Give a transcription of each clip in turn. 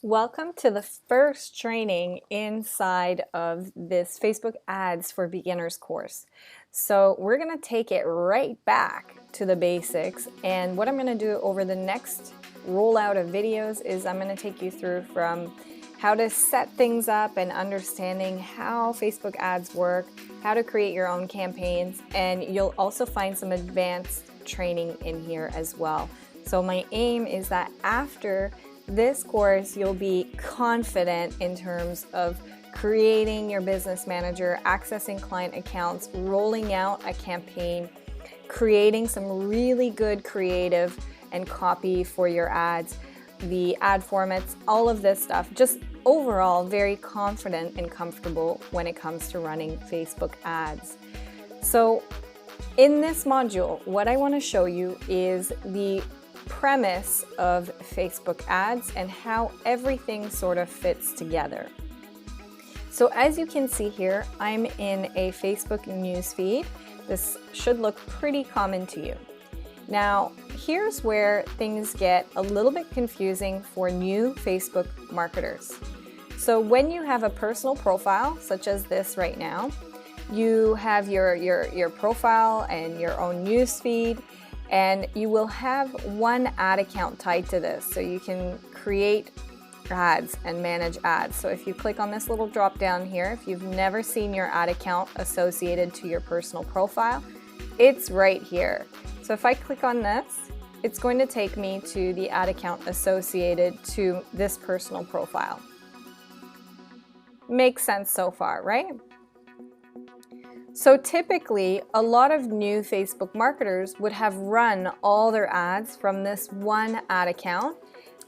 Welcome to the first training inside of this Facebook Ads for Beginners course. So we're going to take it right back to the basics, and what I'm going to do over the next rollout of videos is I'm going to take you through from how to set things up and understanding how Facebook ads work, how to create your own campaigns, and you'll also find some advanced training in here as well. So my aim is that after this course, you'll be confident in terms of creating your business manager, accessing client accounts, rolling out a campaign, creating some really good creative and copy for your ads, the ad formats, all of this stuff. Just overall, very confident and comfortable when it comes to running Facebook ads. So in this module, what I want to show you is the premise of Facebook ads and how everything sort of fits together. So as you can see here, I'm in a Facebook newsfeed. This should look pretty common to you. Now, here's where things get a little bit confusing for new Facebook marketers. So when you have a personal profile, such as this right now, you have your profile and your own newsfeed, and you will have one ad account tied to this, so you can create ads and manage ads. So if you click on this little drop down here, if you've never seen your ad account associated to your personal profile, it's right here. So if I click on this, it's going to take me to the ad account associated to this personal profile. Makes sense so far, right? So typically, a lot of new Facebook marketers would have run all their ads from this one ad account,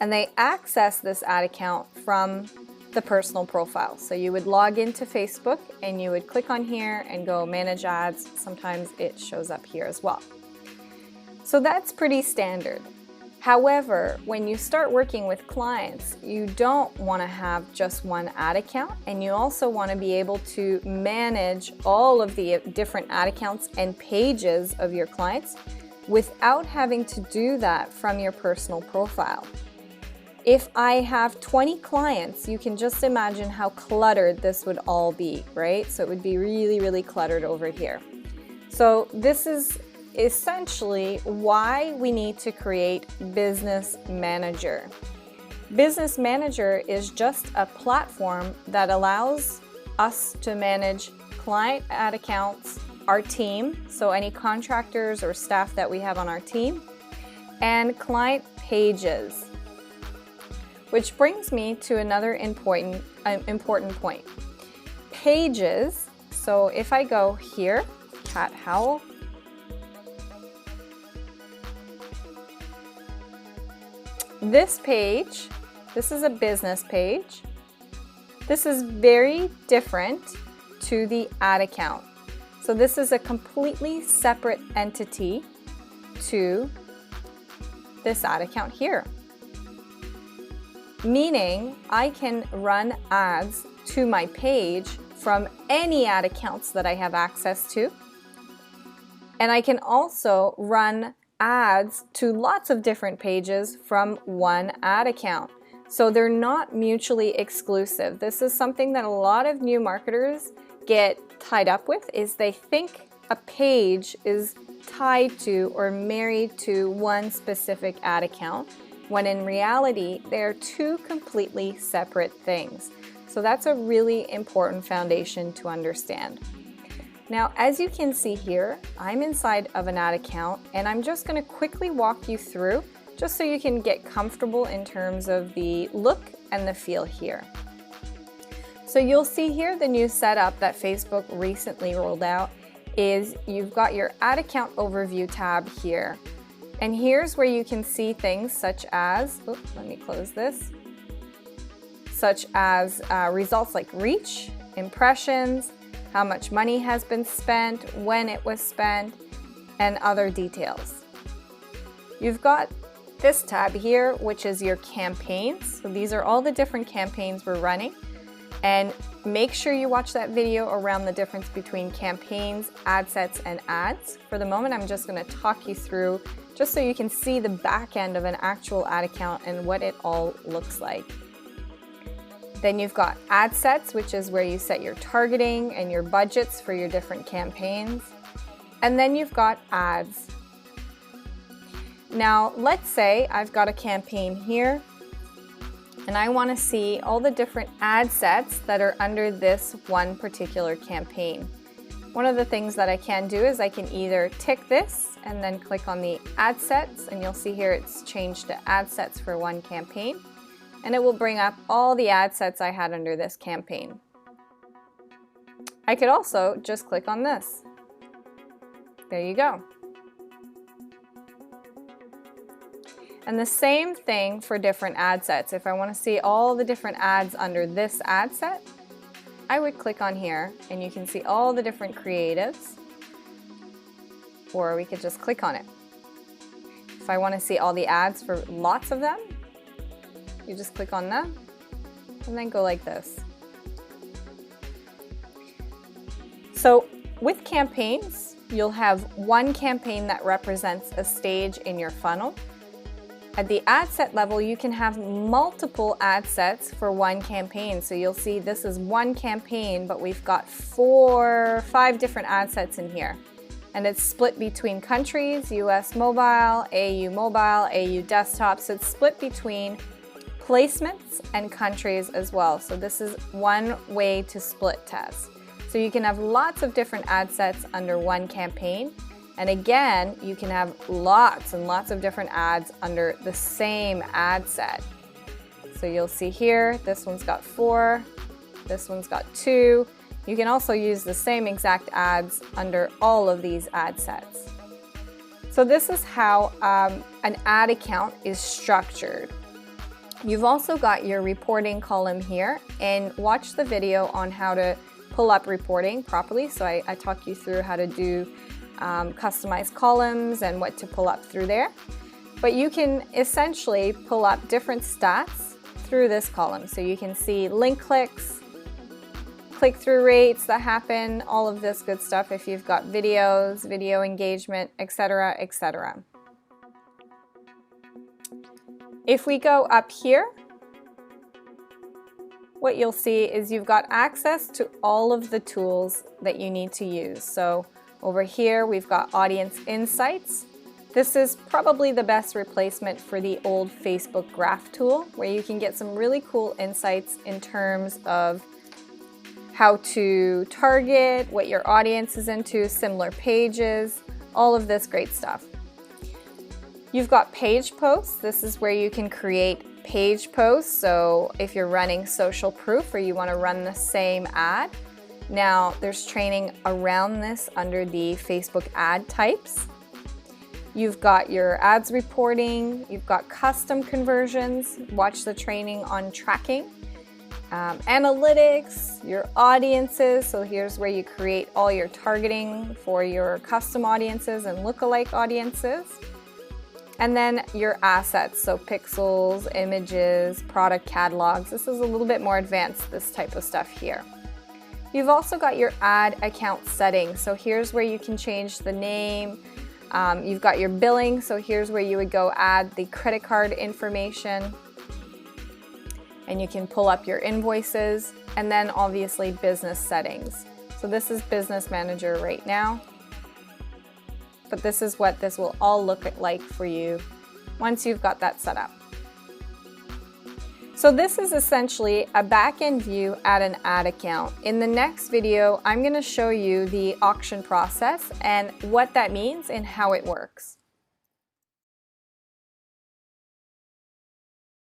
and they access this ad account from the personal profile. So you would log into Facebook and you would click on here and go manage ads. Sometimes it shows up here as well. So that's pretty standard. However, when you start working with clients, you don't want to have just one ad account, and you also want to be able to manage all of the different ad accounts and pages of your clients without having to do that from your personal profile. If I have 20 clients, you can just imagine how cluttered this would all be, right? So it would be really, really cluttered over here. So this is essentially why we need to create Business Manager. Business Manager is just a platform that allows us to manage client ad accounts, our team, so any contractors or staff that we have on our team, and client pages. Which brings me to another important point. Pages, so if I go here, Cat Howl, this page, this is a business page. This is very different to the ad account. So this is a completely separate entity to this ad account here. Meaning I can run ads to my page from any ad accounts that I have access to. And I can also run ads to lots of different pages from one ad account. So they're not mutually exclusive. This is something that a lot of new marketers get tied up with, is they think a page is tied to or married to one specific ad account, when in reality, they're two completely separate things. So that's a really important foundation to understand. Now, as you can see here, I'm inside of an ad account, and I'm just going to quickly walk you through just so you can get comfortable in terms of the look and the feel here. So you'll see here the new setup that Facebook recently rolled out is you've got your ad account overview tab here. And here's where you can see things such as, let me close this, such as results like reach, impressions, how much money has been spent, when it was spent, and other details. You've got this tab here, which is your campaigns. So these are all the different campaigns we're running. And make sure you watch that video around the difference between campaigns, ad sets, and ads. For the moment, I'm just going to talk you through just so you can see the back end of an actual ad account and what it all looks like. Then you've got ad sets, which is where you set your targeting and your budgets for your different campaigns. And then you've got ads. Now, let's say I've got a campaign here and I want to see all the different ad sets that are under this one particular campaign. One of the things that I can do is I can either tick this and then click on the ad sets, and you'll see here it's changed to ad sets for one campaign, and it will bring up all the ad sets I had under this campaign. I could also just click on this. There you go. And the same thing for different ad sets. If I want to see all the different ads under this ad set, I would click on here and you can see all the different creatives, or we could just click on it. If I want to see all the ads for lots of them, you just click on them and then go like this. So with campaigns, you'll have one campaign that represents a stage in your funnel. At the ad set level, you can have multiple ad sets for one campaign. So you'll see this is one campaign, but we've got 4 or 5 different ad sets in here. And it's split between countries, US mobile, AU mobile, AU desktop. So it's split between placements and countries as well. So this is one way to split test. So you can have lots of different ad sets under one campaign. And again, you can have lots and lots of different ads under the same ad set. So you'll see here, this one's got 4, this one's got 2. You can also use the same exact ads under all of these ad sets. So this is how an ad account is structured. You've also got your reporting column here, and watch the video on how to pull up reporting properly. So I talk you through how to do customized columns and what to pull up through there. But you can essentially pull up different stats through this column. So you can see link clicks, click-through rates that happen, all of this good stuff if you've got videos, video engagement, etc., etc. If we go up here, what you'll see is you've got access to all of the tools that you need to use. So over here, we've got Audience Insights. This is probably the best replacement for the old Facebook Graph tool, where you can get some really cool insights in terms of how to target, what your audience is into, similar pages, all of this great stuff. You've got Page Posts. This is where you can create page posts. So if you're running social proof or you want to run the same ad, now there's training around this under the Facebook ad types. You've got your ads reporting, you've got custom conversions, watch the training on tracking, analytics, your audiences. So here's where you create all your targeting for your custom audiences and lookalike audiences. And then your assets, so pixels, images, product catalogs. This is a little bit more advanced, this type of stuff here. You've also got your ad account settings. So here's where you can change the name. You've got your billing. So here's where you would go add the credit card information. And you can pull up your invoices. And then obviously business settings. So this is Business Manager right now. But this is what this will all look like for you once you've got that set up. So this is essentially a back-end view at an ad account. In the next video, I'm going to show you the auction process and what that means and how it works.